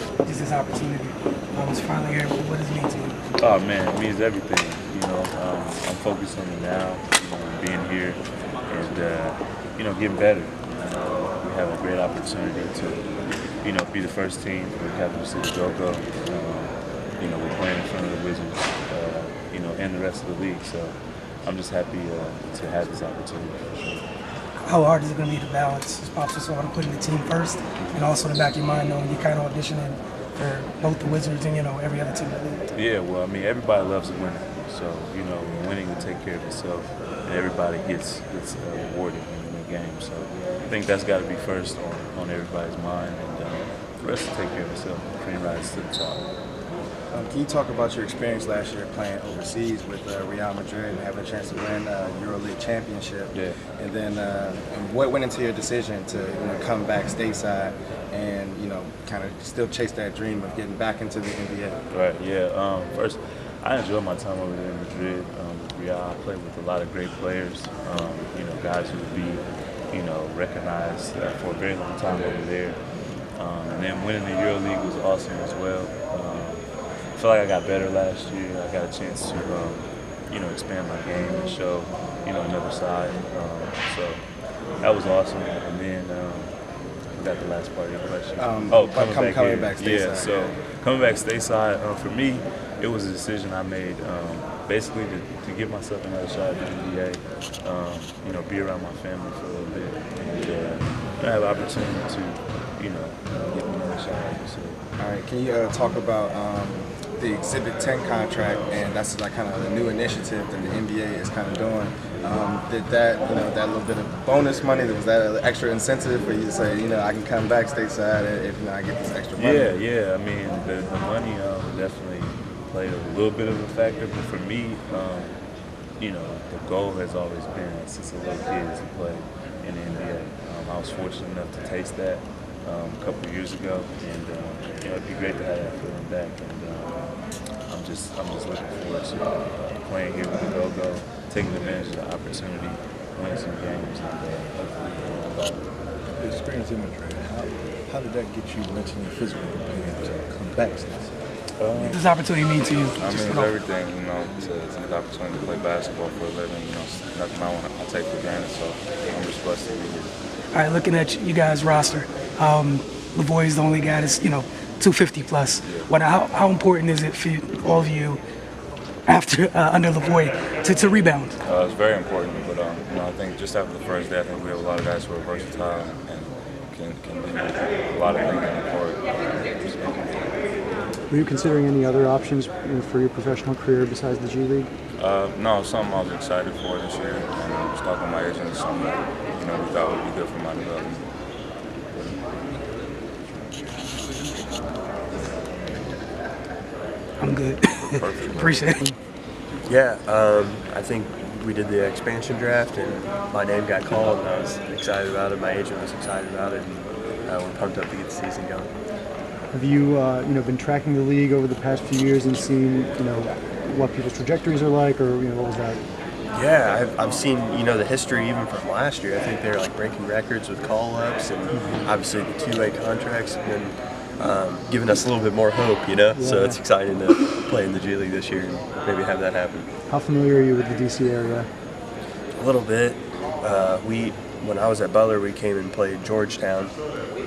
of just this opportunity? It's finally here. What does it mean to you? Oh man, it means everything. I'm focused on the now, being here and getting better. We have a great opportunity to, be the first team for Capital City Go-Go. We're playing in front of the Wizards, and the rest of the league. So I'm just happy to have this opportunity for sure. How hard is it going to be to balance, as Pops was sort of putting the team first, and also in the back of your mind knowing you're kind of auditioning for both the Wizards and every other team in the league? Yeah, well, everybody loves a winner. So winning will take care of itself, and everybody gets rewarded in the game. So I think that's got to be first on everybody's mind, and for us to take care of itself, train rise to the top. Can you talk about your experience last year playing overseas with Real Madrid and having a chance to win EuroLeague championship? Yeah. And then what went into your decision to come back stateside and kind of still chase that dream of getting back into the NBA? Right. Yeah. First, I enjoyed my time over there in Madrid with Real. I played with a lot of great players. Guys who would be recognized for a very long time over there. And then winning the EuroLeague was awesome as well. I feel like I got better last year. I got a chance to, expand my game and show, another side. So that was awesome. And then I got the last part of your question. Coming back stateside. Yeah, so coming back stateside, for me, it was a decision I made basically to give myself another shot at the NBA, be around my family for a little bit, and have an opportunity to, get another shot at this. All right, can you talk about the Exhibit 10 contract, and that's like kind of a new initiative that the NBA is kind of doing. Did that, that little bit of bonus money, was that an extra incentive for you to say, I can come back stateside if I get this extra money? Yeah. The money definitely played a little bit of a factor, but for me, the goal has always been since a little kid is to play in the NBA. I was fortunate enough to taste that a couple of years ago, and it'd be great to have that feeling back. And I'm just looking forward to playing here with the Go-Go, taking advantage of the opportunity, winning some games, and hopefully The experience in Madrid, how did that get you mentally and physically prepared to come back? What does opportunity mean to you? It's everything, to get the opportunity to play basketball for a living, nothing I take for granted, so I'm just blessed to be here. All right, looking at you guys' roster, Lavoie is the only guy that's, 250 plus. How important is it for all of you after under Lavoie to rebound? It's very important, but I think just after the first day, I think we have a lot of guys who are versatile and can do a lot of things in the court. Were you considering any other options for your professional career besides the G League? No, it's something I was excited for this year, and I was talking to my agent. It's something that we thought would be good for my development. I'm good. Perfect. Appreciate it. Yeah, I think we did the expansion draft, and my name got called, and I was excited about it. My agent was excited about it, and we're pumped up to get the season going. Have you, been tracking the league over the past few years and seen, what people's trajectories are like, or what was that? Yeah, I've seen, the history even from last year. I think they're like breaking records with call-ups, and obviously the two-way contracts have been giving us a little bit more hope, Yeah. So it's exciting to play in the G League this year and maybe have that happen. How familiar are you with the DC area? A little bit. When I was at Butler, we came and played Georgetown,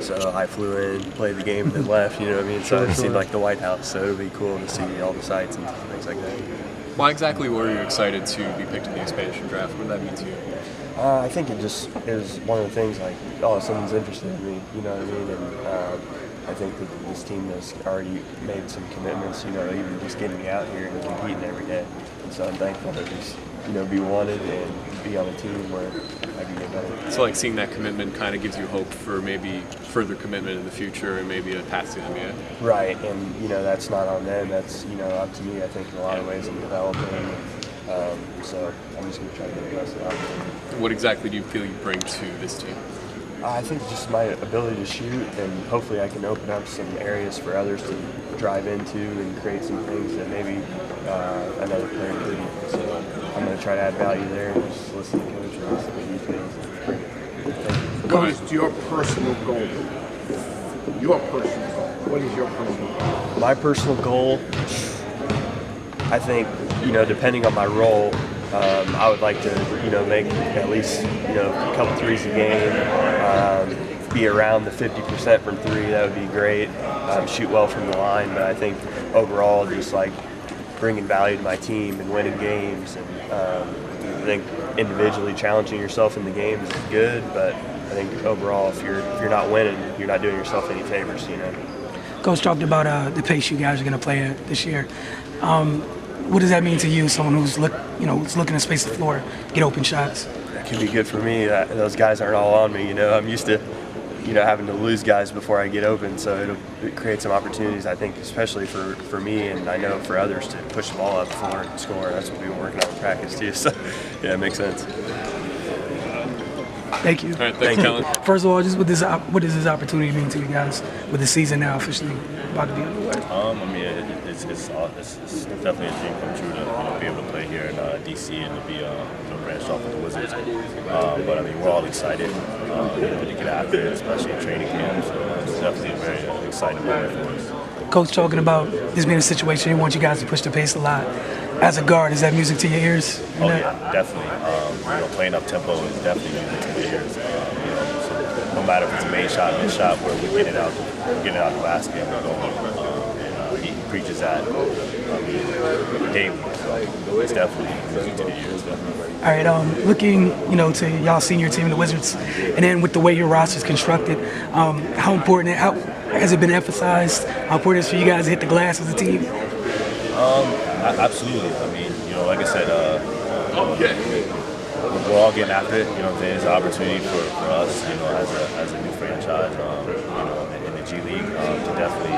so I flew in, played the game, and then left. You know what I mean? So it seemed like the White House. So it'll be cool to see all the sights and things like that. Why exactly were you excited to be picked in the expansion draft? What did that mean to you? I think it was one of the things like, someone's interested in me. You know what I mean? And I think that this team has already made some commitments. Even just getting me out here and competing every day. And so I'm thankful to just be wanted and be on a team where I can get better. So like seeing that commitment kind of gives you hope for maybe further commitment in the future and maybe a path to the NBA. Right, and that's not on them. That's up to me. I think in a lot of ways I'm developing. So I'm just going to try to get the best out of it. What exactly do you feel you bring to this team? I think just my ability to shoot, and hopefully I can open up some areas for others to drive into and create some things that maybe another player couldn't. So I'm going to try to add value there and just listen to coach and listen to what he thinks. What is your personal goal? Your personal goal What is your personal goal? My personal goal, I think, depending on my role, I would like to, make at least, a couple threes a game, be around the 50% from three. That would be great. Shoot well from the line, but I think overall, just like bringing value to my team and winning games. And I think individually challenging yourself in the games is good, but I think overall, if you're not winning, you're not doing yourself any favors. Coach talked about the pace you guys are going to play at this year. What does that mean to you, someone who's looking to space the floor, get open shots? That can be good for me. Those guys aren't all on me. I'm used to, having to lose guys before I get open, so it creates some opportunities, I think, especially for me, and I know for others to push the ball up the floor and score. That's what we've been working on in practice too. So, yeah, it makes sense. Thank you. All right, thanks, Kellen. First of all, just what does this opportunity mean to you guys with the season now officially about to be underway? I mean, it's definitely a dream come true to be able to play here in DC and to be branched off with the Wizards. But I mean, we're all excited to get after it, especially in training camp. So it's definitely a very exciting moment for us. Coach talking about this being a situation he wants you guys to push the pace a lot. As a guard, is that music to your ears? Oh yeah, definitely. Playing up tempo is definitely music to the ears. So no matter if it's a main shot, mid shot, where we're getting it out the basket, and we're going. He preaches that daily. So it's definitely music to the ears. Definitely. All right, looking, to y'all senior team, the Wizards, and then with the way your roster is constructed, how important, how has it been emphasized? How important it is for you guys to hit the glass as a team? Absolutely. I mean, like I said, we're all getting after it. It's an opportunity for us, as a new franchise, in the G League, to definitely,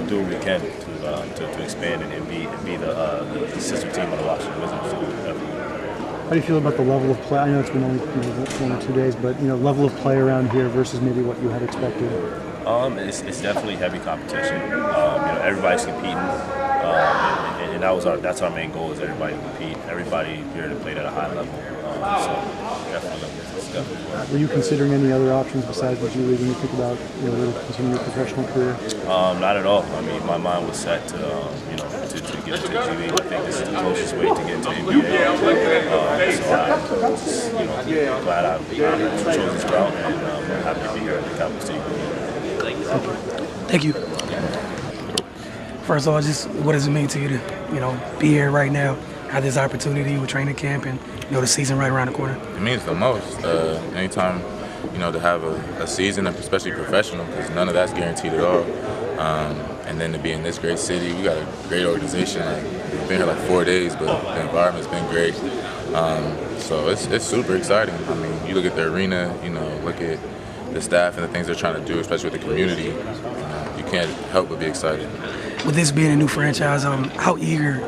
do what we can to expand and be the sister team of the Washington Wizards. So definitely. How do you feel about the level of play? I know it's been only 1 or 2 days, but level of play around here versus maybe what you had expected. It's definitely heavy competition. Everybody's competing, and that's our main goal, is everybody to compete. Everybody here to play at a high level. So definitely. Were you considering any other options besides the G League when you think about really continuing your professional career? Not at all. I mean, my mind was set to get into the G League. I think this is the closest way to get into the NBA. So I'm glad I chose this route, and I'm happy to be here at the Cowboys team. Thank you. First of all, just what does it mean to you to, be here right now, have this opportunity with training camp and, the season right around the corner? It means the most. Anytime, to have a season, especially professional, because none of that's guaranteed at all. And then to be in this great city, we got a great organization. We've been here like 4 days, but the environment's been great. So it's super exciting. I mean, you look at the arena, look at the staff and the things they're trying to do, especially with the community. You can't help but be excited. With this being a new franchise, how eager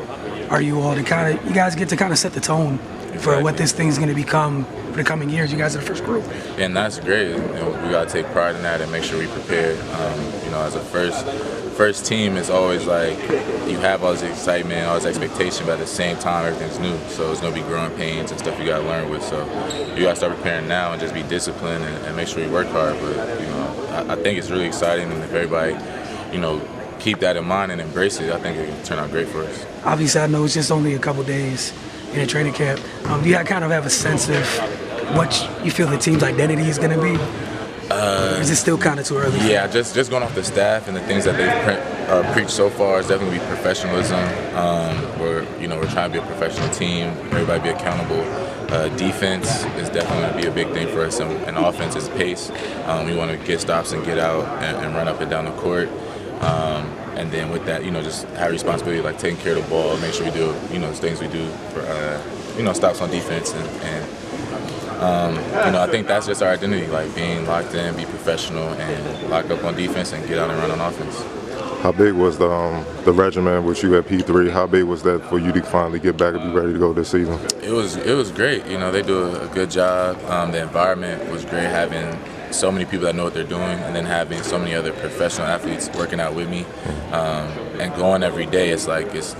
are you all to you guys get to set the tone for what this thing's going to become for the coming years? You guys are the first group. And that's great. We got to take pride in that and make sure we prepare. As a first team, it's always like you have all this excitement, all this expectation, but at the same time, everything's new. So there's going to be growing pains and stuff you got to learn with. So you got to start preparing now and just be disciplined and make sure you work hard. But, I think it's really exciting, and if everybody, keep that in mind and embrace it, I think it can turn out great for us. Obviously, I know it's just only a couple days in a training camp. Do you kind of have a sense of what you feel the team's identity is going to be? Or is it still kind of too early? Yeah, just going off the staff and the things that they've preached so far, it's definitely professionalism. We're trying to be a professional team, everybody be accountable. Defense is definitely going to be a big thing for us, and offense is pace. We want to get stops and get out and run up and down the court. And then with that, just have responsibility, like taking care of the ball, make sure we do, the things we do for, stops on defense. I think that's just our identity, like being locked in, be professional, and lock up on defense and get out and run on offense. How big was the regimen with you at P3? How big was that for you to finally get back and be ready to go this season? It was great. They do a good job. The environment was great, having so many people that know what they're doing, and then having so many other professional athletes working out with me, and going every day. It's like it's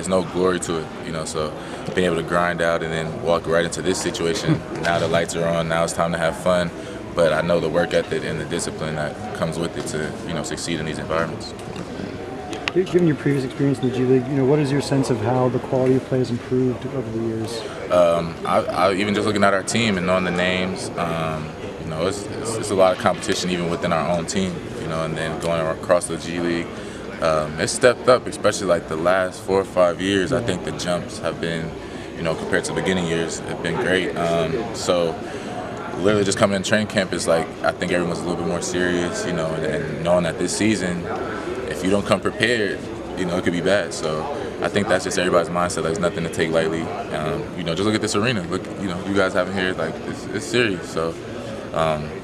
no glory to it, So being able to grind out and then walk right into this situation. Now the lights are on. Now it's time to have fun. but I know the work ethic and the discipline that comes with it to succeed in these environments. Given your previous experience in the G League, what is your sense of how the quality of play has improved over the years? I even just looking at our team and knowing the names, it's a lot of competition even within our own team, and then going across the G League. It's stepped up, especially like the last 4 or 5 years. I think the jumps have been, compared to the beginning years, have been great. So literally just coming in training camp is like, I think everyone's a little bit more serious, and knowing that this season, if you don't come prepared, it could be bad. So I think that's just everybody's mindset. There's nothing to take lightly. Just look at this arena. Look, you guys have it here. Like it's serious. So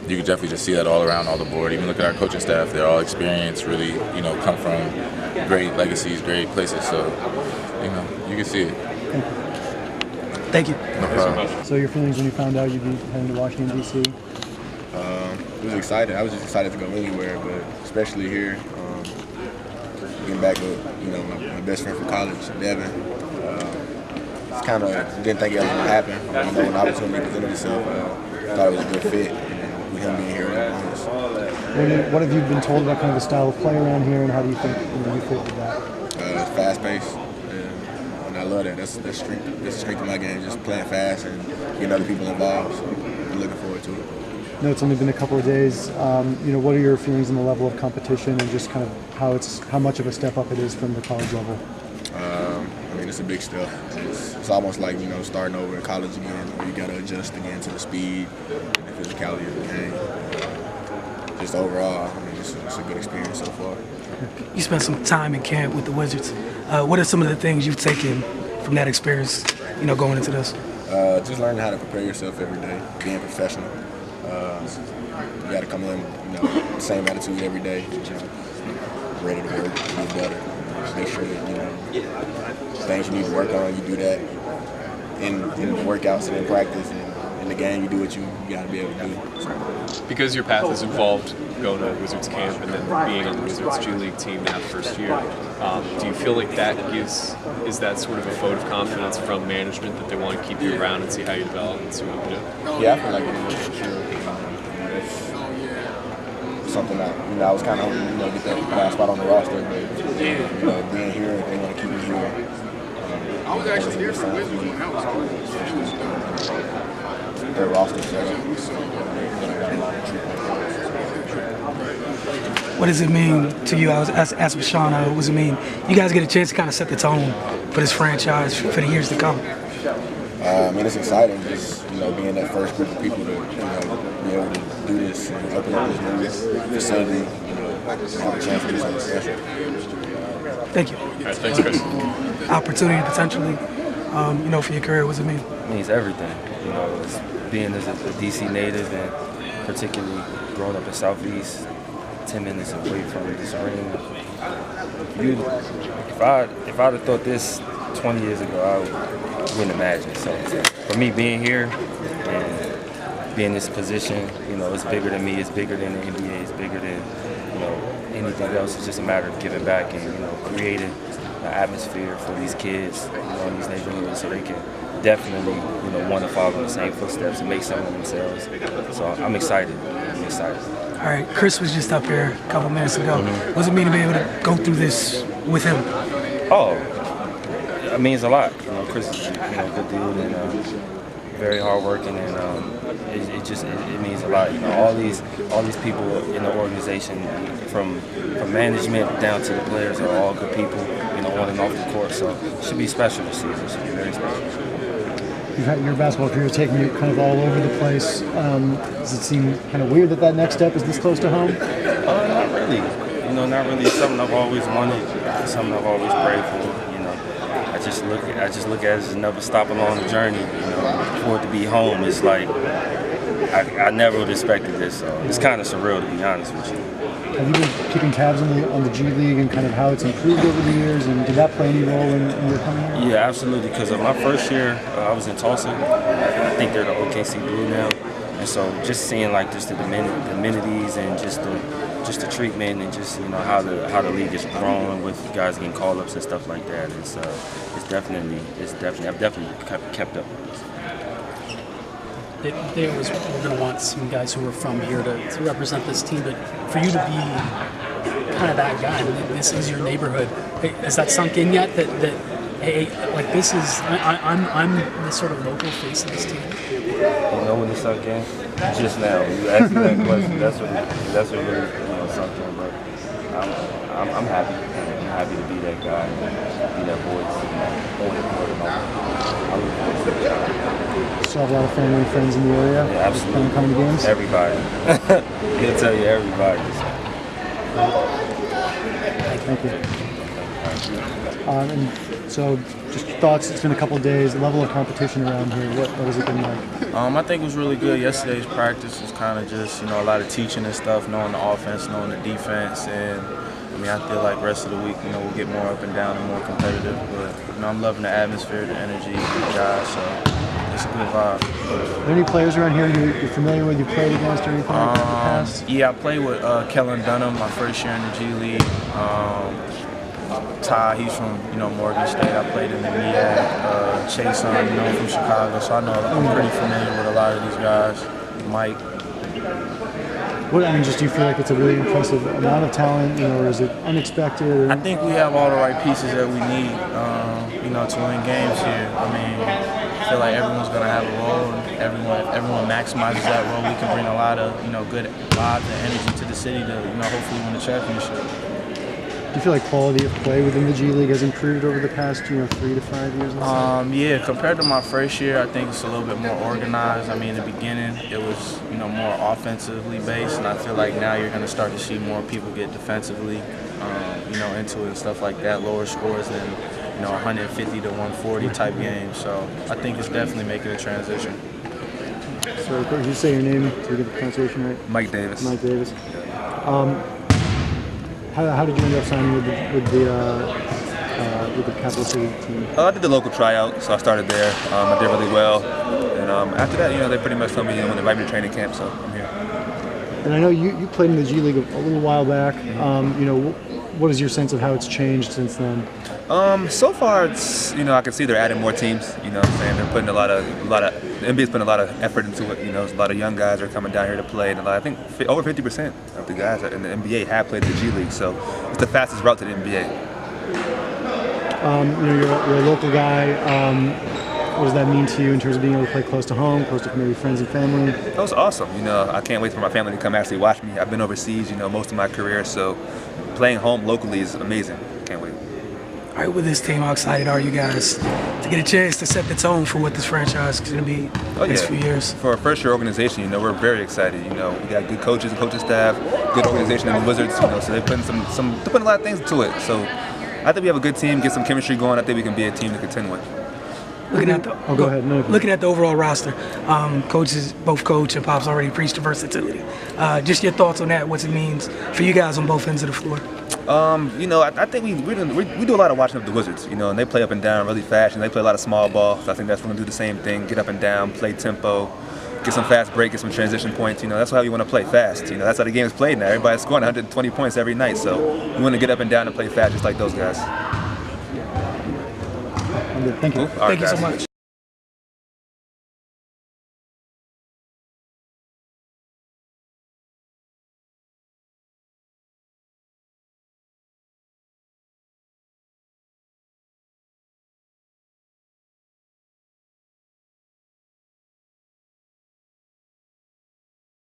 you can definitely just see that all around, all the board. Even look at our coaching staff. They're all experienced. Really, come from great legacies, great places. So you can see it. Thank you. No problem. So your feelings when you found out you'd be heading to Washington, D.C.? It was exciting. I was just excited to go anywhere, but especially here. Getting back with my best friend from college, Devin. It's kind of didn't think it was gonna happen. When the opportunity presented itself, thought it was a good fit. And with him being here, What have you been told about kind of the style of play around here, and how do you think you fit with that? It's fast paced, and I love that. That's the strength. That's the strength of my game. Just playing fast and getting other people involved. So I'm looking forward to it. It's only been a couple of days. What are your feelings on the level of competition and just kind of how much of a step up it is from the college level? It's a big step. It's almost like starting over in college again, where you got to adjust again to the speed and the physicality of the game. Just overall, it's a good experience so far. You spent some time in camp with the Wizards. What are some of the things you've taken from that experience, going into this? Just learning how to prepare yourself every day, being professional. You got to come in, the same attitude every day, ready to work, be better. Make sure that things you need to work on, you do that in the workouts and in practice, and in the game you do what you got to be able to do. So. Because your path has involved going to Wizards camp and then being on the Wizards G League team now first year, do you feel like is that sort of a vote of confidence from management that they want to keep you around and see how you develop and see what you do? Yeah, I feel like it is for sure. It's something that I was kind of hoping get that last spot on the roster, but being here, they want to keep me here. I was actually here for their roster setup. What does it mean to you? I was asked with Sean, what does it mean? You guys get a chance to kind of set the tone for this franchise for the years to come. It's exciting just, being that first group of people to, be able to do this and open up this new facility, have a chance to do something special. Thank you. All right, thanks, Chris. Opportunity potentially, for your career, what does it mean? It means everything. It's being as a DC native and particularly growing up in Southeast, 10 minutes away from this arena. If I'd have thought this 20 years ago, I wouldn't imagine. So for me being here and being in this position, it's bigger than me, it's bigger than the NBA, it's bigger than, anything else. It's just a matter of giving back and, creating an atmosphere for these kids, in these neighborhoods so they can definitely, want to follow in the same footsteps and make something of themselves. So I'm excited. All right, Chris was just up here a couple minutes ago. What does it mean to be able to go through this with him? Oh, it means a lot. Chris is a good dude and very hardworking, and it means a lot. All these people in the organization, from management down to the players, are all good people. On and off the court. So it should be special this season. It should be very special. You've had your basketball career taking you kind of all over the place. Does it seem kind of weird that next step is this close to home? Not really. Not really. It's something I've always wanted. It's something I've always prayed for. I just look at it as another stop along the journey. For it to be home, it's like I never would have expected this. So it's kind of surreal, to be honest with you. Have you been keeping tabs on the G League and kind of how it's improved over the years, and did that play any role in your coming here? Yeah, absolutely. Because of my first year, I was in Tulsa. I think they're the OKC Blue now, and so just seeing just the amenities and just the treatment and just how the league is growing with guys getting call-ups and stuff like that. It's definitely I've definitely kept up. they always were going to want some guys who were from here to represent this team, but for you to be kind of that guy, this is your neighborhood. Has that sunk in yet? That hey, like this is I'm the sort of local face of this team. You know when it sunk in? Just now. You asked me that question. That's what really sunk in. But I'm happy. I'm happy to be that guy, be that voice, own it more than I look forward to the time. Still have a lot of family and friends in the area. Yeah, absolutely. Coming to games. Everybody. He'll tell you everybody. Thank you. And so, just thoughts. It's been a couple of days. The level of competition around here. What has it been like? I think it was really good. Yesterday's practice was kind of just a lot of teaching and stuff, knowing the offense, knowing the defense, and I feel like the rest of the week, we'll get more up and down and more competitive. But I'm loving the atmosphere, the energy, the guys. So it's a good vibe. Are there any players around here you're familiar with? You played against or anything like that in the past? Yeah, I played with Kellen Dunham my first year in the G League. Ty, he's from Morgan State. I played in the MEAC. Chase, from Chicago, so I'm pretty familiar with a lot of these guys. Mike. Just do you feel like it's a really impressive amount of talent, or is it unexpected? I think we have all the right pieces that we need, to win games here. I feel like everyone's going to have a role, and everyone maximizes that role. We can bring a lot of, good vibes and energy to the city to, hopefully win the championship. Do you feel like quality of play within the G League has improved over the past, 3 to 5 years? Yeah, compared to my first year, I think it's a little bit more organized. In the beginning, it was, more offensively based, and I feel like now you're going to start to see more people get defensively, into it and stuff like that, lower scores than, 150 to 140 type games. So I think it's definitely making a transition. So, could you say your name to get the pronunciation right? Mike Davis. Mike Davis. How did you end up signing with the Capital City team? I did the local tryout, so I started there. I did really well, and after that, they pretty much told me when they invite me to training camp, so I'm here. And I know you played in the G League a little while back. What is your sense of how it's changed since then? So far, it's I can see they're adding more teams. They're putting the NBA's putting a lot of effort into it. A lot of young guys are coming down here to play, and I think over 50% of the guys in the NBA have played in the G League. So it's the fastest route to the NBA. You're a local guy. What does that mean to you in terms of being able to play close to home, close to maybe friends and family? That was awesome. I can't wait for my family to come actually watch me. I've been overseas, most of my career, so playing home locally is amazing. Can't wait. All right, with this team, how excited are you guys to get a chance to set the tone for what this franchise is going to be next few years? For a first-year organization, we're very excited. We got good coaches and coaching staff, good organization in the Wizards. So they're putting they're putting a lot of things into it. So I think we have a good team, get some chemistry going. I think we can be a team to contend with. Looking at the go ahead. No, looking at the overall roster, coaches, both Coach and Pop's already preached the versatility. Just your thoughts on that, what it means for you guys on both ends of the floor. I think we do a lot of watching of the Wizards, and they play up and down really fast, and they play a lot of small ball. So I think that's going to do the same thing, get up and down, play tempo, get some fast break, get some transition points. That's how you want to play fast. That's how the game is played now. Everybody's scoring 120 points every night, so we want to get up and down and play fast just like those guys. Thank you. Cool. Thank you so much.